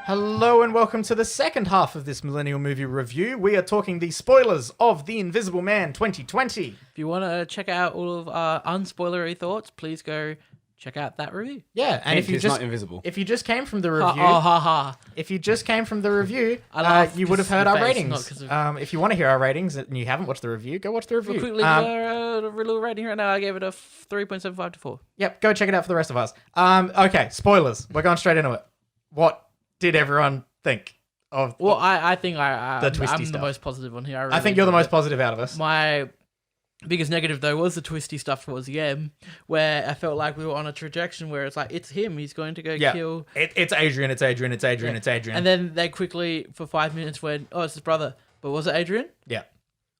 Hello and welcome to the second half of this Millennial Movie Review. We are talking the spoilers of The Invisible Man 2020. If you want to check out all of our unspoilery thoughts, please go check out that review. Yeah, and if you just not invisible. if you just came from the review, if you just came from the review, you would have heard our ratings. If you want to hear our ratings and you haven't watched the review, go watch the review. Quickly, a little rating right now. I gave it a 3.75 to 4. Yep, go check it out for the rest of us. Okay, spoilers. We're going straight into it. What did everyone think of? Well, I think I'm stuff. the most positive on here. I think you're the most positive out of us. My biggest negative, though, was the twisty stuff towards the end, where I felt like we were on a trajectory where it's like, it's him, he's going to go kill. It's Adrian, it's Adrian, it's Adrian, Yeah. it's Adrian. And then they quickly, for 5 minutes, went, oh, it's his brother. But was it Adrian? Yeah.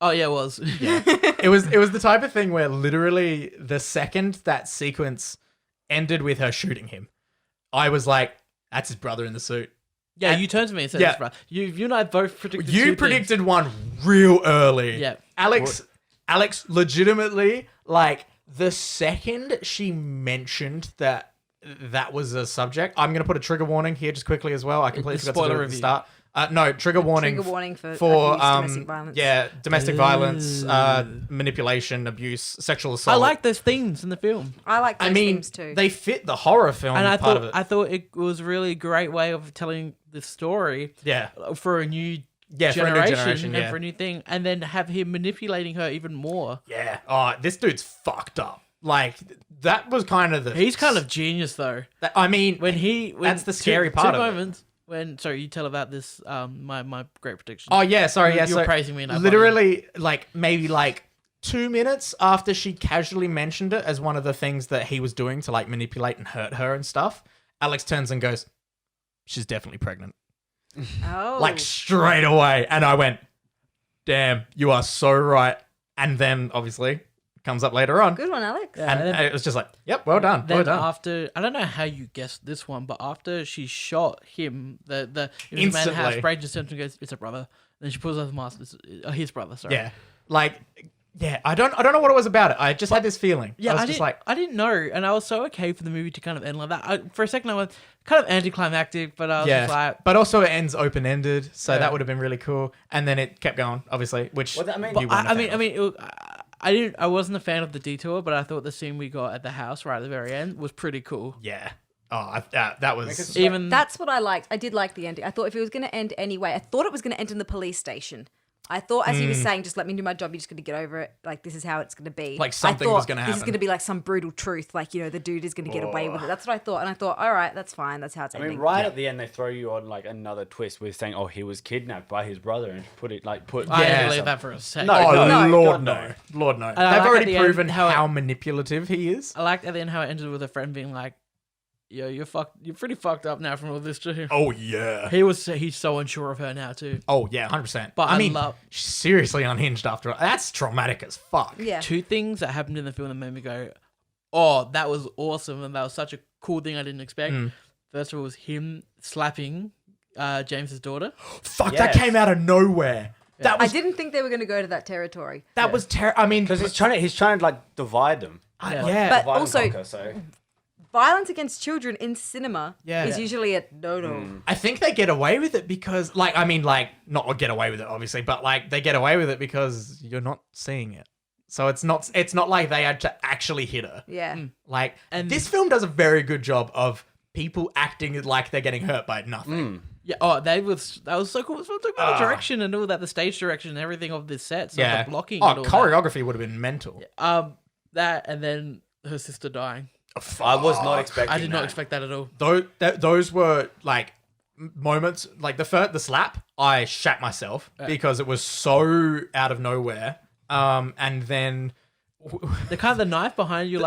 Oh, yeah, it was. Yeah. It was the type of thing where literally the second that sequence ended with her shooting him, I was like, that's his brother in the suit. Yeah, you turned to me and said, "Brother." You and I both predicted. You predicted one real early. Yeah, Alex, legitimately, like the second she mentioned that was a subject, I'm gonna put a trigger warning here just quickly as well. I completely forgot to do it at the start. No, trigger warning. Trigger warning for domestic violence. Yeah, domestic violence, manipulation, abuse, sexual assault. I like those themes in the film. I like those themes too. They fit the horror film and part of it. I thought it was really a great way of telling the story. Yeah. For a new generation and for a new thing, and then have him manipulating her even more. Yeah. Oh, this dude's fucked up. Like that was kind of He's kind of genius though. That's the scary part of moments. Sorry, you tell about this. My great prediction. Oh yeah, sorry. You're praising me. And literally, maybe 2 minutes after she casually mentioned it as one of the things that he was doing to manipulate and hurt her and stuff, Alex turns and goes, "She's definitely pregnant." Oh, straight away, and I went, "Damn, you are so right." And then obviously comes up later on. Good one, Alex. Yeah, and it was just like, yep, well done. Then well done. after, I don't know how you guessed this one, but after she shot him, the Instantly. man has Brad just turns and goes, "It's a brother." Then she pulls off the mask. It's his brother. Sorry. Yeah. I don't know what it was about it. I just had this feeling. Yeah, I I didn't know, and I was so okay for the movie to kind of end like that. For a second, I was kind of anticlimactic, but I was just like, but also it ends open ended, so that would have been really cool. And then it kept going, obviously, which I wasn't a fan of the detour, but I thought the scene we got at the house right at the very end was pretty cool. Yeah. Oh, that was even. That's what I liked. I did like the ending. I thought if it was going to end anyway, I thought it was going to end in the police station. I thought, as he was saying, just let me do my job. You're just going to get over it. This is how it's going to be. Something was going to happen. This is going to be some brutal truth. The dude is going to get away with it. That's what I thought. And I thought, all right, that's fine. That's how it's ending. At the end, they throw you on another twist with saying, "Oh, he was kidnapped by his brother," and put. I didn't believe that for a second. Lord no. Lord no. They've already proven how manipulative he is. I liked at the end how it ended with a friend being like, "Yo, you're pretty fucked up now from all this too." Oh yeah. He's so unsure of her now too. Oh yeah, 100%. But I mean, she's seriously unhinged after. That's traumatic as fuck. Yeah. 2 things that happened in the film that made me go, "Oh, that was awesome," and that was such a cool thing I didn't expect. First of all, was him slapping James's daughter. Fuck, that came out of nowhere. Yeah. I didn't think they were going to go to that territory. That was terrible. I mean, because he's trying to divide them. But also, conquer, violence against children in cinema is usually a no-no. I think they get away with it because, not get away with it, obviously, but they get away with it because you're not seeing it. So it's not like they had to actually hit her. Yeah. And this film does a very good job of people acting like they're getting hurt by nothing. Yeah. Oh, that was so cool. It's talking about the direction and all that, the stage direction and everything of this set. So the blocking. Oh, and all choreography would have been mental. That and then her sister dying. I was not expecting. I did not expect that at all. Those were moments the slap. I shat myself because it was so out of nowhere. And then the knife behind you,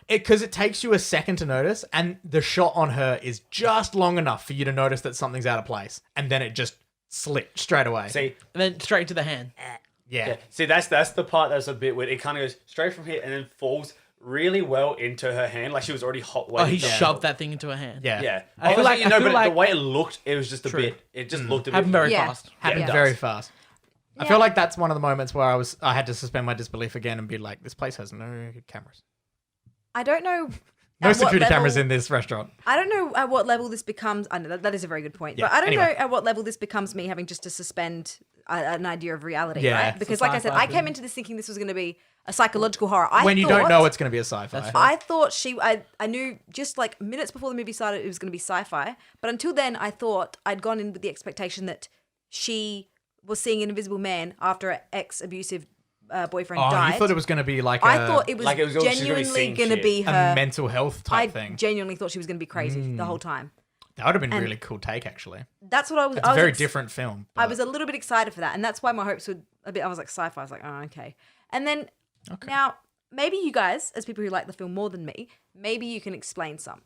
because it takes you a second to notice, and the shot on her is just long enough for you to notice that something's out of place, and then it just slipped straight away. See, and then straight into the hand. Yeah. See, that's the part that's a bit weird. It kind of goes straight from here and then falls really well into her hand, like she was already hot. He shoved that thing into her hand. Yeah. I feel like the way it looked, it was just a bit. It just looked a bit. Happened very fast. Happened very fast. I feel like that's one of the moments where I had to suspend my disbelief again and be like, this place has no cameras. I don't know No at what security level- cameras in this restaurant. I don't know at what level this becomes. I know that is a very good point, Yeah, but I don't anyway. know at what level this becomes me having just to suspend an idea of reality, Yeah. right? Because, like I said, sci-fi I came thing. into this thinking this was going to be a psychological horror. When you don't know it's going to be a sci-fi. That's I thought I knew just like minutes before the movie started it was going to be sci-fi, but until then I thought I'd gone in with the expectation that she was seeing an invisible man after her ex-abusive boyfriend Oh, died. you thought it was going to be like I thought it was Like it was she's gonna be genuinely seeing going to shit. be a her. mental health I type thing. genuinely thought she was going to be crazy the whole time. That would have been a and- really cool take, actually. That's what I was. It's I a was very ex- different film. I but- was a little bit excited for that, and that's why my hopes were a bit. I was like sci-fi. I was like, oh, okay. And then now maybe you guys, as people who like the film more than me, maybe you can explain some.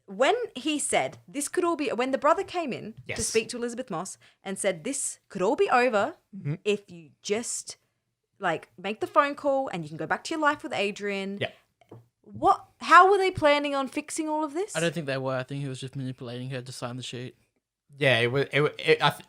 When he said this could all be, when the brother came in to Yes. speak to Elizabeth Moss and said this could all be over if you just like make the phone call and you can go back to your life with Adrian. Yeah. What? How were they planning on fixing all of this? I don't think they were. I think he was just manipulating her to sign the sheet. Yeah,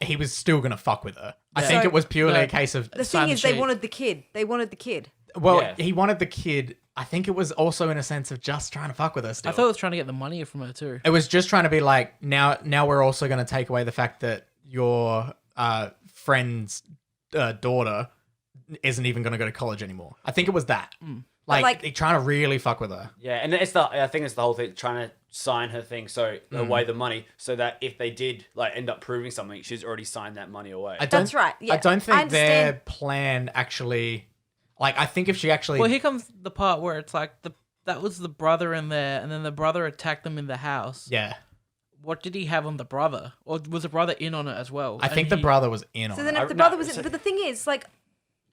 he was still going to fuck with her. I Yeah. think So- it was purely No. a case of... The sign thing the is, they sheet. wanted the kid. They wanted the kid. Well, Yeah. he wanted the kid. I think it was also in a sense of just trying to fuck with her still. I thought it was trying to get the money from her too. It was just trying to be like, now we're also going to take away the fact that your friend's daughter isn't even going to go to college anymore. I think it was that. Like, they're trying to really fuck with her. Yeah, and I think it's the whole thing trying to sign her thing away the money so that if they did like end up proving something, she's already signed that money away. That's right, yeah. I don't I think their understand. plan actually. Like, I think if she actually. Well, here comes the part where it's like that was the brother in there, and then the brother attacked them in the house. Yeah, What did he have on the brother, or was the brother in on it as well? I think the brother was in So on then, it. if the no, brother was, so- but the thing is, like,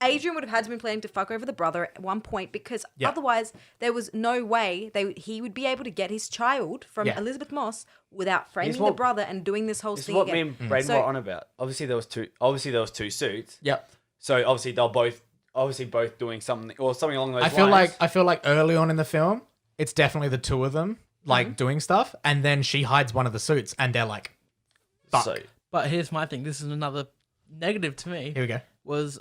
Adrian would have had to be planning to fuck over the brother at one point because Yeah. otherwise there was no way he would be able to get his child from Yeah. Elizabeth Moss without framing what- the brother and doing this whole This is thing what again. me and Braden So- were on about. Obviously there was two suits. Yep. So obviously they'll both doing something or something along those I lines. feel like early on in the film, it's definitely the two of them like Mm-hmm. doing stuff, and then she hides one of the suits, and they're like, "Fuck." So But here's my thing. This is another negative to me. Here we go. Was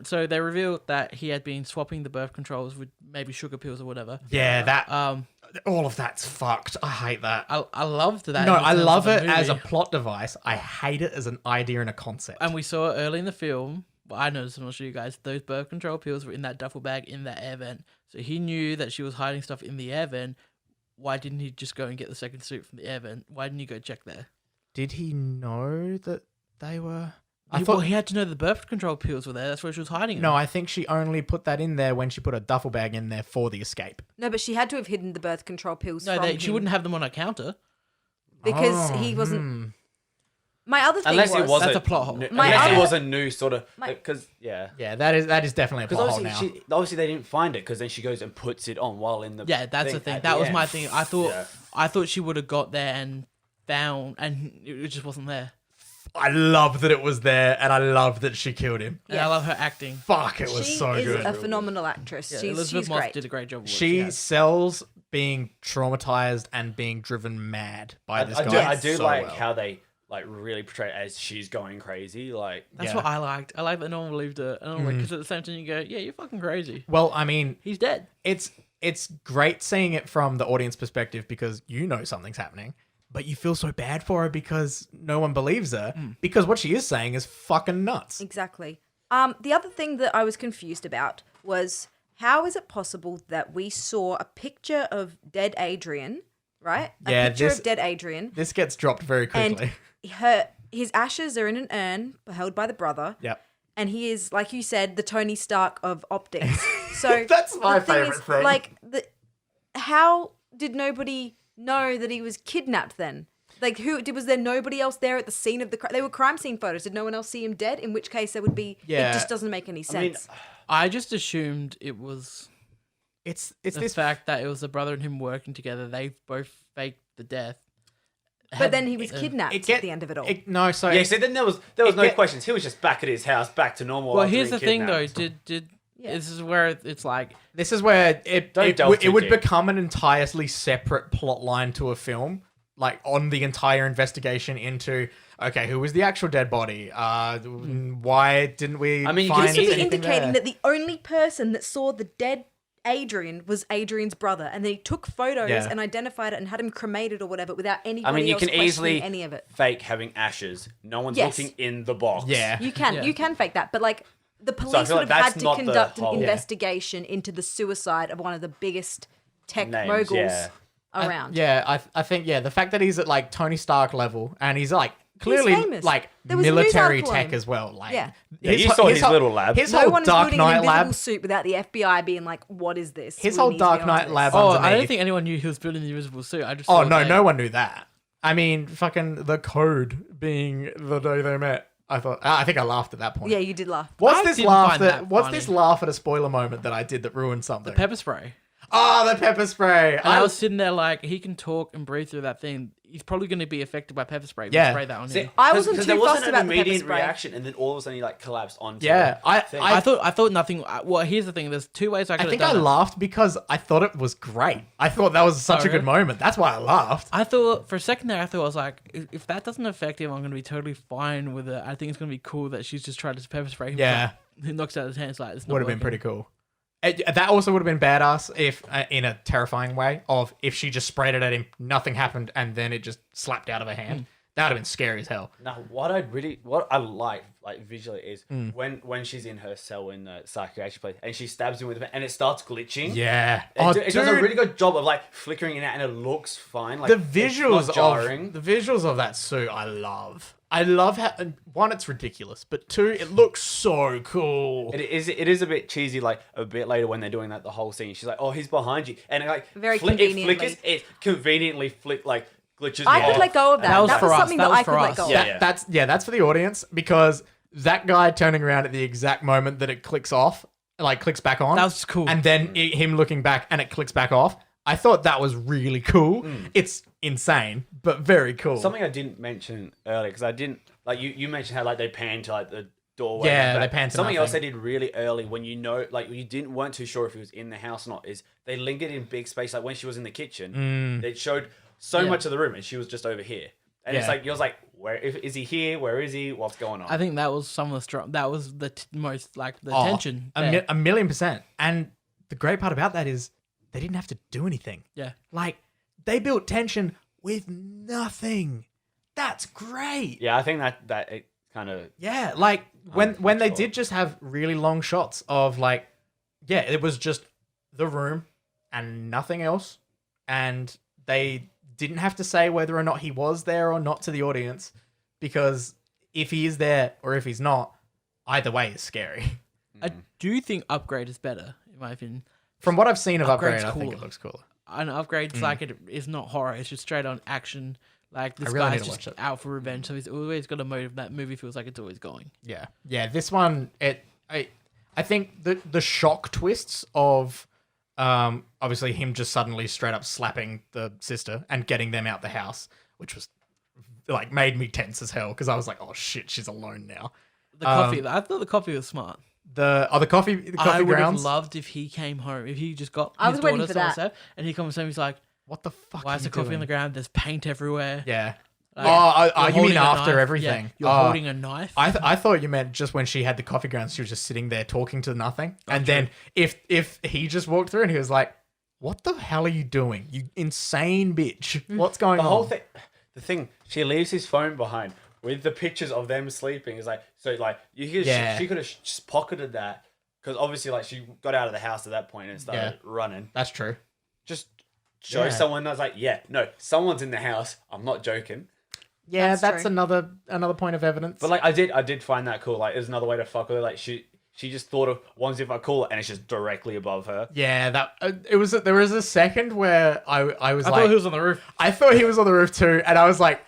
so they revealed that he had been swapping the birth controls with maybe sugar pills or whatever. Yeah, that Um, all of that's fucked. I hate that. I loved that. No, in I terms love of the it as a movie. plot device. I hate it as an idea and a concept. And we saw it early in the film. Well, I noticed, I'm not sure you guys, those birth control pills were in that duffel bag in that air vent. So he knew that she was hiding stuff in the air vent. Why didn't he just go and get the second suit from the air vent? Why didn't he go check there? Did he know that they were? I Well, thought. he had to know the birth control pills were there. That's where she was hiding them. No, I think she only put that in there when she put a duffel bag in there for the escape. No, but she had to have hidden the birth control pills No, from she him wouldn't have them on her counter. because Oh, he wasn't. My other thing unless was, it was That's a plot hole. My unless it other- was a new sort of My- because yeah. Yeah, that is definitely a plot Because hole now. obviously they didn't find it because then she goes and puts it on while in the Yeah, that's the thing. at That the was my end. thing. Yeah. I thought she would have got there and found, and it just wasn't there. I love that it was there, and I love that she killed him. And I love her acting. Fuck, it was she so is good. a phenomenal actress. Yeah, she's Elizabeth Moss great. did a great job. With what She had. sells being traumatized and being driven mad by this guy. I do so like well. how they like really portray it as she's going crazy. Like That's Yeah. what I liked. I like that no one believed her. Because at the same time you go, yeah, you're fucking crazy. Well, I mean, He's dead. it's great seeing it from the audience perspective because you know something's happening, but you feel so bad for her because no one believes her because what she is saying is fucking nuts. Exactly. The other thing that I was confused about was how is it possible that we saw a picture of dead Adrian, right? Yeah, a picture this- of dead Adrian, This gets dropped very quickly. and his ashes are in an urn held by the brother. Yep. And he is, like you said, the Tony Stark of optics. So That's my the thing favourite thing. Like, how did nobody know that he was kidnapped then? Like, was there nobody else there at the scene of the crime? They were crime scene photos. Did no one else see him dead? In which case, there would be. Yeah. It just doesn't make any I mean, sense. I just assumed it was It's the this fact that it was the brother and him working together. They both faked the death. But then he was kidnapped at the end of it all. No, so yeah, so then there was it no get- questions. He was just back at his house, back to normal. Well, after here's the being thing though. kidnapped. Did Yeah. this is where it's like this is where it delve too would deep. become an entirely separate plot line to a film, like on the entire investigation into okay, who was the actual dead body? Why didn't we? I mean, you find can This would be anything indicating there? that the only person that saw the dead Adrian was Adrian's brother, and then he took photos Yeah. and identified it and had him cremated or whatever without anybody I mean, you else can questioning easily any of it. fake having ashes. No one's Yes. looking in the box. Yeah. You can Yeah. you can fake that, but like the police feel would like have that's had to not the conduct an whole- investigation into the suicide of one of the biggest tech Names, moguls yeah. around. I think the fact that he's at like Tony Stark level and he's like clearly famous. like There was a news military article on tech him. as well. Like, Yeah. Yeah, you saw his little lab. His No whole one is Dark building an Knight invisible lab. suit without the FBI being like, "What is this?" His We whole need to Dark get Knight onto lab this." Oh, I underneath. don't think anyone knew he was building the invisible suit. I just Oh thought no, that- no one knew that. I mean, fucking the code being the day they met. I think I laughed at that point. Yeah, you did laugh. What's I this didn't laugh find that? that What's funny. this laugh at a spoiler moment that I did that ruined something? Pepper spray. Oh, the pepper spray. And I was sitting there like, he can talk and breathe through that thing. He's probably going to be affected by pepper spray. Yeah. Spray that on See, him. I wasn't 'cause too there wasn't fussed an about the pepper immediate spray. reaction, and then all of a sudden he like collapsed onto. Yeah, the thing. I thought nothing. Well, here's the thing. There's two ways I could I have think done I it. laughed because I thought it was great. I thought that was such a good really? moment. That's why I laughed. I thought for a second there, I thought I was like, if that doesn't affect him, I'm going to be totally fine with it. I think it's going to be cool that she's just tried to pepper spray him. Yeah. He knocks out his hands like it's not Would have been working. pretty cool. That also would have been badass if, in a terrifying way, of if she just sprayed it at him, nothing happened, and then it just slapped out of her hand. That would have been scary as hell. Now, what I like visually is when she's in her cell in the psychiatric place and she stabs him with it and it starts glitching. Yeah. It does a really good job of like flickering in and it looks fine. Like the it's visuals not jarring. of the visuals of that suit, I love. I love how one, it's ridiculous, but two, it looks so cool. It is a bit cheesy. Like a bit later when they're doing that the whole scene, she's like, "Oh, he's behind you," and it, like Very it conveniently. flickers. It conveniently glitches. I could off. let go of that. That was That for was us. something That that was I for could let us. go of. Yeah. That's for the audience because that guy turning around at the exact moment that it clicks off, like clicks back on. That was cool. And then him looking back and it clicks back off. I thought that was really cool. It's insane, but very cool. Something I didn't mention earlier because I didn't like you mentioned how like they pan to like the doorway. Yeah, and they back. pan to Something else they nothing. did really early when like you weren't too sure if he was in the house or not is they lingered in big space like when she was in the kitchen. They showed so much of the room and she was just over here. And it's Yeah. like, you was like, is he here? Where is he? What's going on? I think that was some of the strong. That was the most like the Oh, tension. a there. million percent. And the great part about that is they didn't have to do anything. Yeah. Like they built tension with nothing. That's great. Yeah, I think that it kind of... Yeah, like when they sure. did just have really long shots of like, yeah, it was just the room and nothing else, and they didn't have to say whether or not he was there or not to the audience, because if he is there or if he's not, either way is scary. I do think Upgrade is better in my opinion. From what I've seen of Upgrade's Upgrade, I think cooler. it looks cooler. And Upgrade's like it is not horror. It's just straight on action. Like this really need guy's to just watch it. out for revenge, so he's always got a motive. That movie feels like it's always going. Yeah. This one, I think the shock twists of, obviously him just suddenly straight up slapping the sister and getting them out the house, which was like made me tense as hell because I was like, oh shit, she's alone now. The coffee. I thought the coffee was smart. The coffee I would have grounds. loved if he came home. If he just got I his was waiting daughter for that. someone said, and he comes home, he's like, What the fuck? "Why are is you the coffee doing? on the ground? There's paint everywhere." Yeah. Like, you you're mean holding a after knife. everything? Yeah, you're Oh. holding a knife. I thought you meant just when she had the coffee grounds, she was just sitting there talking to nothing. And then if he just walked through and he was like, "What the hell are you doing? You insane bitch! What's going The on?" whole thing... The thing, she leaves his phone behind with the pictures of them sleeping. Is like, so like, Yeah. she could have just pocketed that. Because obviously, like, she got out of the house at that point and started running. That's true. Just show Yeah. someone that's like, yeah, no, someone's in the house. I'm not joking. Yeah, That's that's true. another point of evidence. But like, I did find that cool. Like, it was another way to fuck with her. Like, she just thought of ones if I call it, and it's just directly above her. yeah, that it was. There was a second where I was I like, thought he was on the roof. I thought he was on the roof too, and I was like,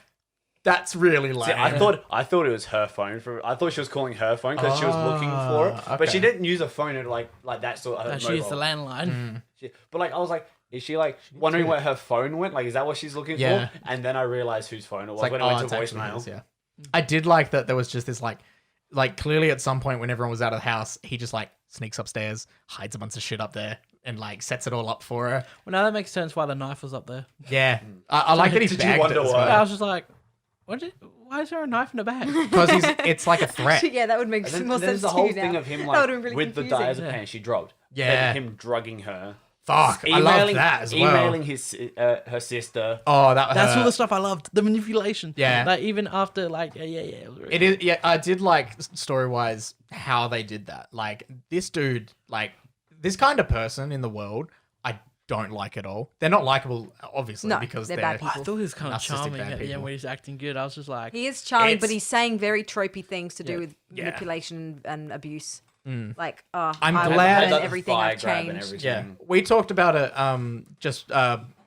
that's really lame. See, I thought it was her phone. I thought she was calling her phone because she was looking for it. But she okay. didn't use a phone at like that sort of. She used the mobile. landline. But like, I was like, is she like wondering where her phone went? Like, is that what she's looking Yeah. for? And then I realized whose phone it was It's when it went to it's actually voicemail. his, yeah. I did like that there was just this like clearly at some point when everyone was out of the house, he just like sneaks upstairs, hides a bunch of shit up there, and like sets it all up for her. Well, now that makes sense why the knife was up there. Yeah, I like that he Did you bagged wonder it as why? well. I was just like, Why is there a knife in the bag? because it's like a threat. Yeah, that would make And then, more and then sense there's the to whole you thing now. of him That like would've been really with the confusing. diazepam she dropped. Yeah. Then him drugging her. Fuck, I love that as well. Emailing her sister. Oh, that's all the stuff I loved. The manipulation. Yeah. Like even after like yeah. It was really It is. Yeah, I did like story wise how they did that. Like this dude, like this kind of person in the world, I don't like at all. They're not likable, obviously, No, because they're they're bad people. I thought he was kind of Narcissistic charming bad at the end people. when he's acting good. I was just like, He is charming, but It's- he's saying very tropey things to do Yeah. with Yeah. manipulation and abuse. Like, I'm I glad- and Like the everything fire I've grab and changed. everything. Yeah, we talked about it just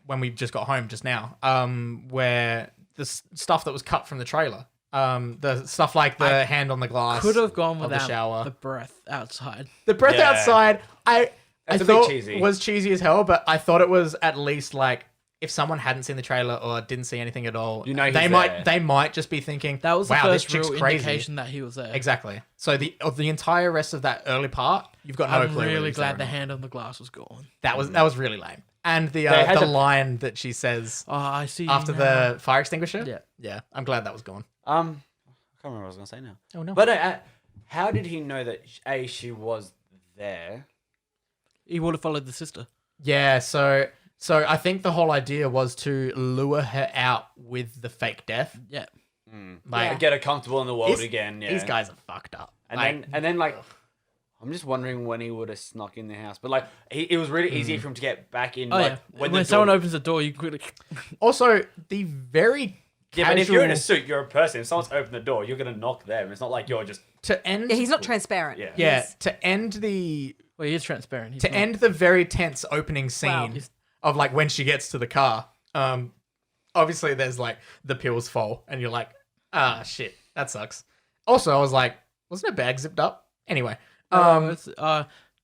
when we just got home just now, where the stuff that was cut from the trailer, the stuff like the hand on the glass, could have gone of the without shower, the breath outside. the breath Yeah. outside. I It's a bit thought cheesy. was cheesy as hell, but I thought it was at least like if someone hadn't seen the trailer or didn't see anything at all, You know he's they there. might just be thinking, That was the wow, this first chick's real crazy. indication that he was there. Exactly. So the entire rest of that early part, you've got no I'm clue. whether really he's there glad or the not. hand on the glass was gone. That was really lame. And the had the to- line that she says Oh, I see. after now. the fire extinguisher. Yeah. Yeah. I'm glad that was gone. I can't remember what I was gonna say now. Oh no. But how did he know that she was there? He would have followed the sister. Yeah. So I think the whole idea was to lure her out with the fake death. Yeah. Like Yeah. Get her comfortable in the world these- again. Yeah. these guys are fucked up. And then like, I'm just wondering when he would have snuck in the house. But like, it was really easy for him to get back in. Oh like, yeah. when, When the someone door- opens the door, you quickly. Also, the very Yeah, but if you're in a casual- suit, you're a person. If someone's opened the door, you're gonna knock them. It's not like you're just. to end. Yeah, he's not transparent. Yeah. Yeah, He's- to end the Well, he is transparent. He's to not- end the very tense opening scene Wow. of like when she gets to the car. Obviously there's like the pills fall, and you're like, ah, shit, that sucks. Also, I was like, wasn't her bag zipped up? Anyway,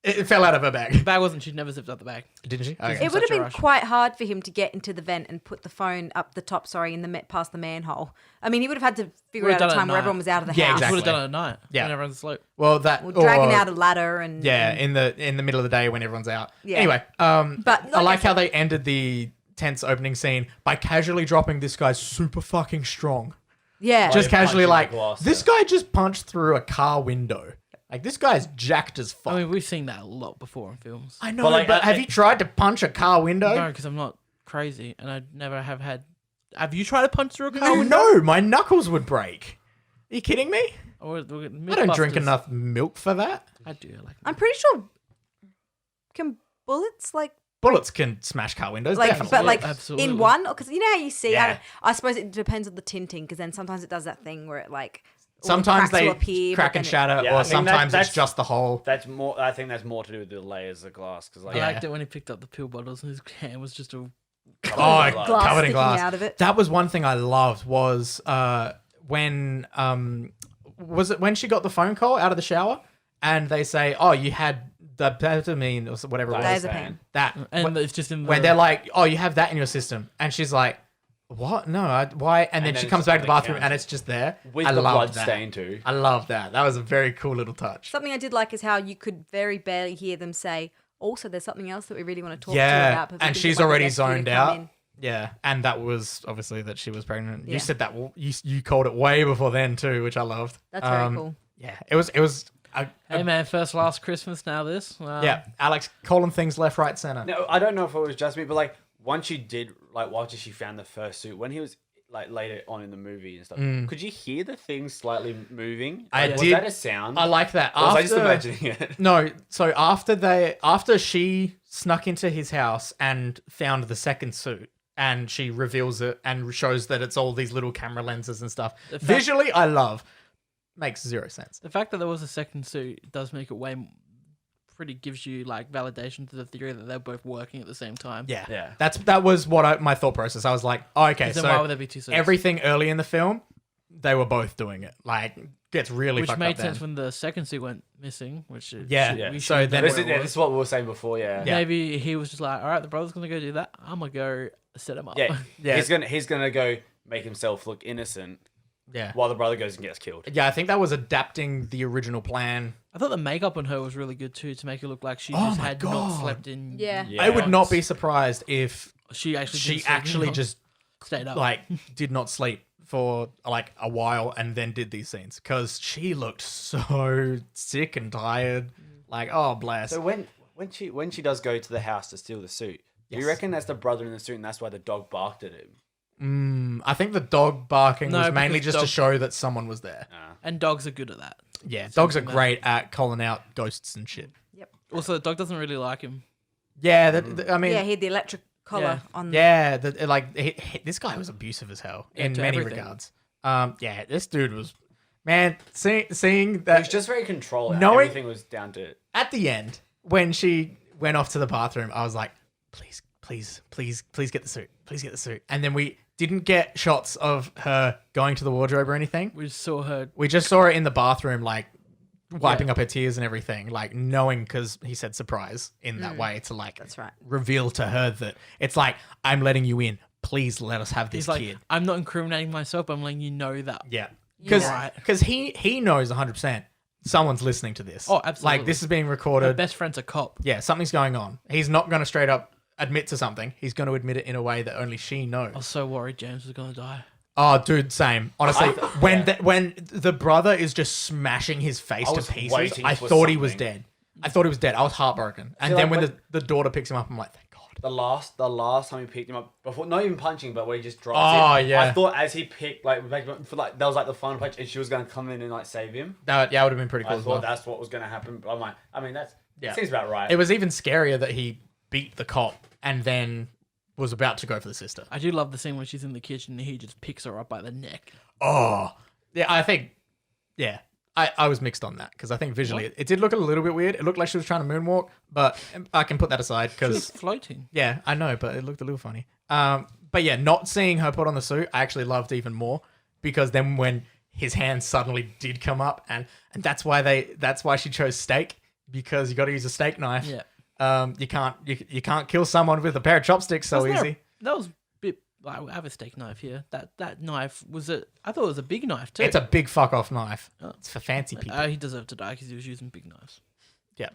it fell out of her bag, the bag wasn't. She never zipped up the bag. didn't she? Okay. It would have such a been rush. quite hard for him to get into the vent and put the phone up the top. In the past the manhole. I mean, he would have had to figure Would've out a done it at time where night. everyone was out of the Yeah, house. exactly. Would have done it at night. Yeah. When everyone's asleep. Well, that Or dragging or- out a ladder and yeah, and- in the middle of the day when everyone's out. Yeah. Anyway, But I like like I how they ended the tense opening scene by casually dropping this guy's super fucking strong. yeah. Just Punching casually the like, glass, this guy just punched through a car window. Like, this guy's jacked as fuck. I mean, we've seen that a lot before in films. I know, But, like, but have you tried to punch a car window? No, because I'm not crazy, and I never have had. Have you tried to punch through a car Oh, window? no, my knuckles would break. Are you kidding me? Or, I don't drink enough milk for that. I do. Like. I'm pretty sure. Can bullets like Bullets can smash car windows, like definitely. but like Absolutely. in one because you know how you see Yeah. I suppose it depends on the tinting because then sometimes it does that thing where it like all the Sometimes cracks will they appear, crack but and then shatter, Yeah, I or mean, sometimes that's- it's just the hole. That's more. I think that's more to do with the layers of glass. Because like, I Yeah. liked it when he picked up the pill bottles and his hand was just a. Oh, Glass glass covered in sticking glass. out of it. That was one thing I loved was when was it when she got the phone call out of the shower and they say, "Oh, you had the ketamine or whatever it was." Diazepam. That And it's just in the. when they're like, "Oh, you have that in your system," and she's like, "What? No, why?" And then then she it's comes just back on to the the bathroom counter. and it's just there. with I the loved blood that. stain too. I love that. That was a very cool little touch. Something I did like is how you could very barely hear them say, also, there's something else that we really want to talk to you Yeah, about. but we and didn't she's want the already rescue to zoned come out. in." Yeah, and that was obviously that she was pregnant. Yeah. You said that you called it way before then too, which I loved. That's very cool. Yeah, it was. Hey man, first last Christmas, now this. Yeah, Alex calling things left, right, center. No, I don't know if it was just me, but like once she did, like after she found the first suit, when he was like later on in the movie and stuff, could you hear the thing slightly moving? I Like, was did. that a sound? I like that. Or was I just imagining it? No, so after she snuck into his house and found the second suit, and she reveals it and shows that it's all these little camera lenses and stuff. Visually, I love. Makes zero sense. The fact that there was a second suit does make it pretty gives you like validation to the theory that they're both working at the same time. Yeah, Yeah. That was what my thought process. I was like, oh, okay, 'Cause then why so would there be two suits? everything early in the film, they were both doing it. Like, gets really Which fucked made up then. sense when the second suit went missing. Which Yeah, Yeah. so then This is what we were saying before. Yeah. Yeah. maybe he was just like, all right, the brother's gonna go do that. I'm gonna go set him up. Yeah. Yeah. He's gonna go make himself look innocent yeah. while the brother goes and gets killed. Yeah, I think that was adapting the original plan. I thought the makeup on her was really good too to make it look like she Oh just my had God. not slept in. Yeah. Yeah. I would not be surprised if She actually she didn't sleep, actually no. just stayed up. like did not sleep for like a while and then did these scenes because she looked so sick and tired. Like, oh bless. So when she does go to the house to steal the suit, do you reckon that's the brother in the suit and that's why the dog barked at him? I think the dog barking was because mainly just to dog- show that someone was there. And dogs are good at that. Yeah, dogs are great at calling out ghosts and shit. Yep. Also, the dog doesn't really like him. Yeah, I mean, Yeah, he had the electric collar on. yeah, this guy was abusive as hell in to many everything. regards. Yeah, this dude was, man, seeing He that was just very controlling. Knowing- Everything was down to... at the end when she went off to the bathroom, I was like, please get the suit. Please get the suit. And then we didn't get shots of her going to the wardrobe or anything. We just saw her. We just saw her in the bathroom, like wiping up her tears and everything, like knowing because he said surprise in that way to like That's right. reveal to her that it's like, I'm letting you in. Please let us have this He's like, kid. I'm not incriminating myself. But I'm letting you know that. Yeah. Yeah. Because he knows 100% someone's listening to this. Oh, absolutely. Like this is being Her recorded. best friend's a cop. Yeah, something's going on. He's not going to straight up admit to something. He's going to admit it in a way that only she knows. I was so worried James was gonna die. Oh, dude, same. Honestly, when the brother is just smashing his face I to was pieces, waiting I for thought he was something. dead. I thought he was dead. I was heartbroken. And See, then like, when the daughter picks him up, I'm like, thank God. The last time he picked him up, before not even punching, but where he just drops Oh, him. yeah. I thought as he picked, like that was like the final punch, and she was going to come in and like save him. Yeah, it would have been pretty cool I as thought well. that's what was going to happen. But I'm like, I mean, that Yeah. seems about right. It was even scarier that he beat the cop and then was about to go for the sister. I do love the scene when she's in the kitchen and he just picks her up by the neck. Oh, yeah, I think, yeah. I was mixed on that because I think visually it did look a little bit weird. It looked like she was trying to moonwalk, but I can put that aside She was because, floating. yeah, I know, but it looked a little funny. But yeah, not seeing her put on the suit, I actually loved even more because then when his hand suddenly did come up and that's why she chose steak because you got to use a steak knife. Yeah. You can't kill someone with a pair of chopsticks so Wasn't there easy. That was a bit. Like, I have a steak knife here. That knife was I thought it was a big knife too. It's a big fuck off knife. It's for fancy people. He deserved to die because he was using big knives. Yeah.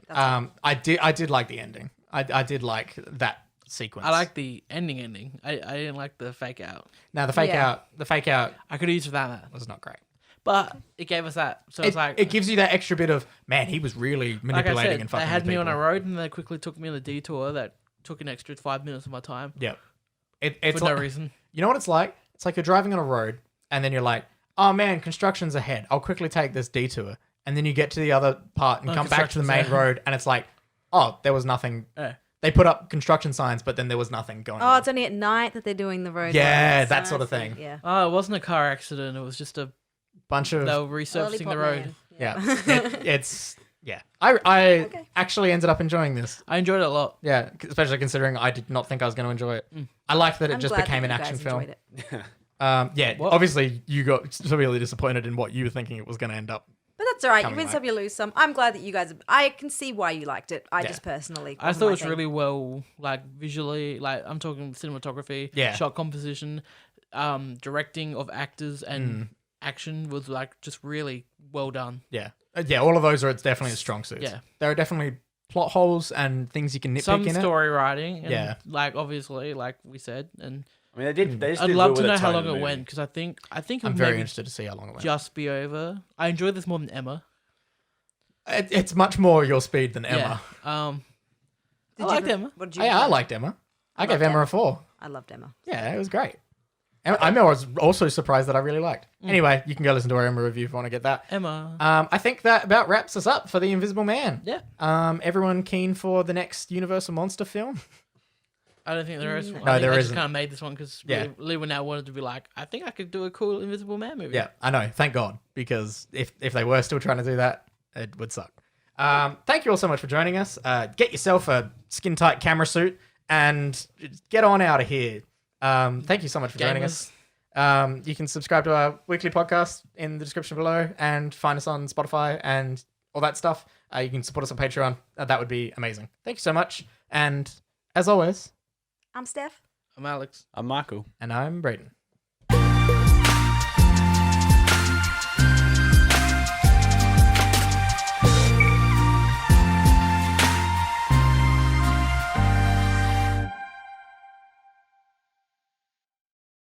I did like the ending. I did like that sequence. I like the ending. I didn't like the fake out. Now the fake Yeah. out I could have used that, was not great. but it gave us that. So it's like It gives you that extra bit of, man, he was really like manipulating I said, and they fucking had with me on people. a road and they quickly took me on a detour that took an extra 5 minutes of my time Yep. It's for like, no reason. You know what it's like? It's like you're driving on a road and then you're like, oh man, construction's ahead. I'll quickly take this detour. And then you get to the other part and come back to the main construction's road and it's like, oh, there was nothing. Yeah. They put up construction signs, but then there was nothing going Oh, on. it's only at night that they're doing the road. Yeah, roads. that I sort of see. thing. Yeah. Oh, it wasn't a car accident. It was just a Bunch of they were resurfacing the Lollipop road. Man. Yeah, it's yeah. I actually ended up enjoying this. I enjoyed it a lot. Yeah, especially considering I did not think I was going to enjoy it. I liked that it I'm just glad became that an you action guys film. enjoyed it. Yeah, What? obviously you got severely disappointed in what you were thinking it was going to end up. But that's all right. You Coming win back. some, you lose some. I'm glad that you guys. I can see why you liked it. I Yeah. just personally. I wasn't thought my it was thing. really well, like visually, like I'm talking cinematography, Yeah. shot composition, directing of actors and action was like just really well done. Yeah, yeah, all of those are definitely a strong suits. Yeah. There are definitely plot holes and things you can nitpick Some in it. story writing, and Yeah. like obviously, like we said, and I mean, they just I'd did love well to with know the how tone long of the it movie. went because I think it I'm would very maybe interested to see how long it went. just be over. I enjoyed this more than Emma. It's much more your speed than Emma. Yeah. Did I you liked re- Emma. What did you? Yeah, I think? liked Emma. I gave loved Emma a Emma. 4. I loved Emma. Yeah, it was great. Emma was also surprised that I really liked. Anyway, you can go listen to our Emma review if you want to get that. Emma. I think that about wraps us up for The Invisible Man. Yeah. Everyone keen for the next Universal Monster film? I don't think there is one. No, I think there they just isn't. kind of made this one because Yeah. Lewa now wanted to be like, I think I could do a cool Invisible Man movie. Yeah, I know. Thank God, because if they were still trying to do that, it would suck. Thank you all so much for joining us. Get yourself a skin tight camera suit and get on out of here. Thank you so much for joining us. You can subscribe to our weekly podcast in the description below and find us on Spotify and all that stuff. You can support us on Patreon. That would be amazing. Thank you so much. And as always, I'm Steph. I'm Alex. I'm Michael. and I'm Brayden.